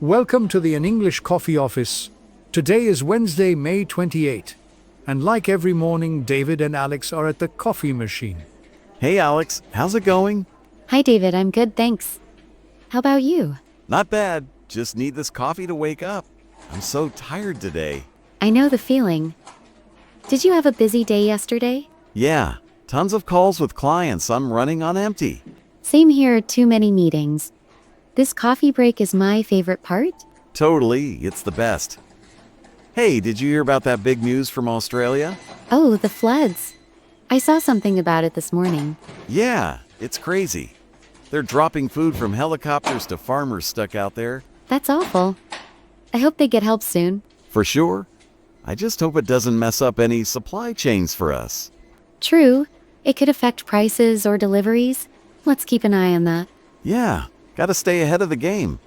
Welcome to the An English Coffee Office. Today is Wednesday, May 28, and like every morning, David and Alex are at the coffee machine. Hey Alex, how's it going? Hi David, I'm good, thanks. How about you? Not bad, just need this coffee to wake up. I'm so tired today. I know the feeling. Did you have a busy day yesterday? Yeah, tons of calls with clients. I'm running on empty. Same here, too many meetings. This coffee break is my favorite part. Totally, it's the best. Hey, did you hear about that big news from Australia? Oh, the floods. I saw something about it this morning. Yeah, it's crazy. They're dropping food from helicopters to farmers stuck out there. That's awful. I hope they get help soon. For sure. I just hope it doesn't mess up any supply chains for us. True, it could affect prices or deliveries. Let's keep an eye on that. Yeah, gotta stay ahead of the game.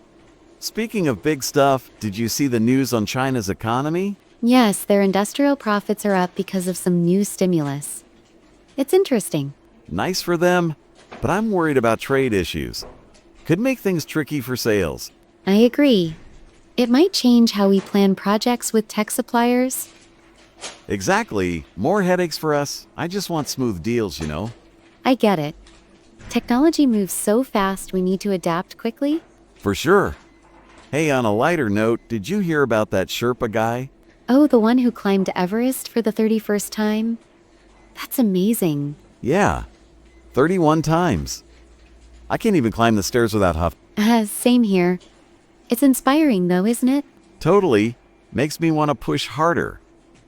Speaking of big stuff, did you see the news on China's economy? Yes, their industrial profits are up because of some new stimulus. It's interesting. Nice for them, but I'm worried about trade issues. Could make things tricky for sales. I agree. It might change how we plan projects with tech suppliers. Exactly. More headaches for us. I just want smooth deals, you know? I get it. Technology moves so fast we need to adapt quickly. For sure. Hey, on a lighter note, did you hear about that Sherpa guy? Oh, the one who climbed Everest for the 31st time? That's amazing. Yeah, 31 times. I can't even climb the stairs without huff. Same here. It's inspiring though, isn't it? Totally. Makes me want to push harder.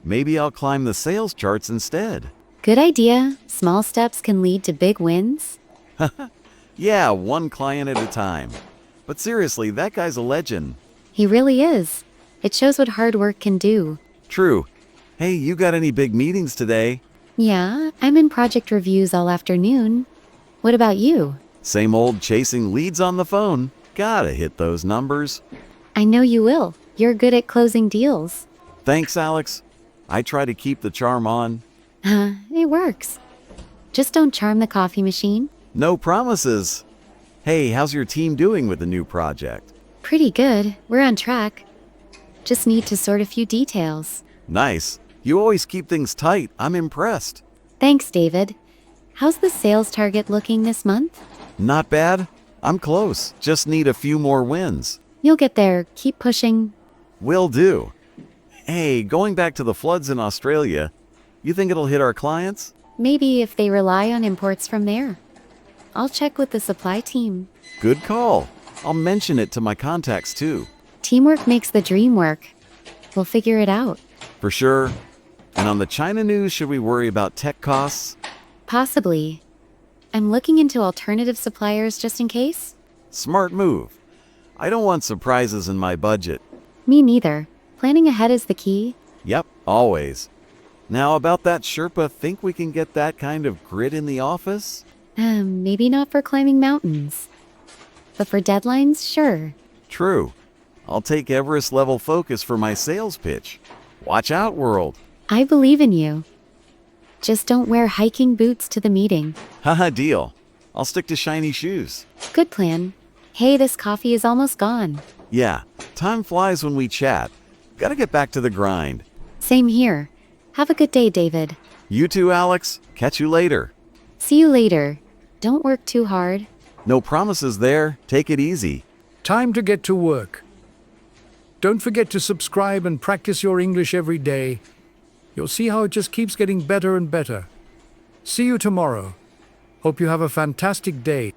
Maybe I'll climb the sales charts instead. Good idea. Small steps can lead to big wins. Yeah, one client at a time. But seriously, that guy's a legend. He really is. It shows what hard work can do. True. Hey, you got any big meetings today? Yeah, I'm in project reviews all afternoon. What about you? Same old chasing leads on the phone. Gotta hit those numbers. I know you will. You're good at closing deals. Thanks, Alex. I try to keep the charm on. It works. Just don't charm the coffee machine. No promises. Hey, how's your team doing with the new project? Pretty good. We're on track. Just need to sort a few details. Nice. You always keep things tight. I'm impressed. Thanks, David. How's the sales target looking this month? Not bad. I'm close. Just need a few more wins. You'll get there. Keep pushing. Will do. Hey, going back to the floods in Australia, you think it'll hit our clients? Maybe if they rely on imports from there. I'll check with the supply team. Good call. I'll mention it to my contacts too. Teamwork makes the dream work. We'll figure it out. For sure. And on the China news, should we worry about tech costs? Possibly. I'm looking into alternative suppliers just in case. Smart move. I don't want surprises in my budget. Me neither. Planning ahead is the key. Yep, always. Now about that Sherpa, think we can get that kind of grit in the office? Maybe not for climbing mountains. But for deadlines, sure. True. I'll take Everest level focus for my sales pitch. Watch out, world. I believe in you. Just don't wear hiking boots to the meeting. Haha, deal. I'll stick to shiny shoes. Good plan. Hey, this coffee is almost gone. Yeah, time flies when we chat. Gotta get back to the grind. Same here. Have a good day, David. You too, Alex. Catch you later. See you later. Don't work too hard. No promises there. Take it easy. Time to get to work. Don't forget to subscribe and practice your English every day. You'll see how it just keeps getting better and better. See you tomorrow. Hope you have a fantastic day.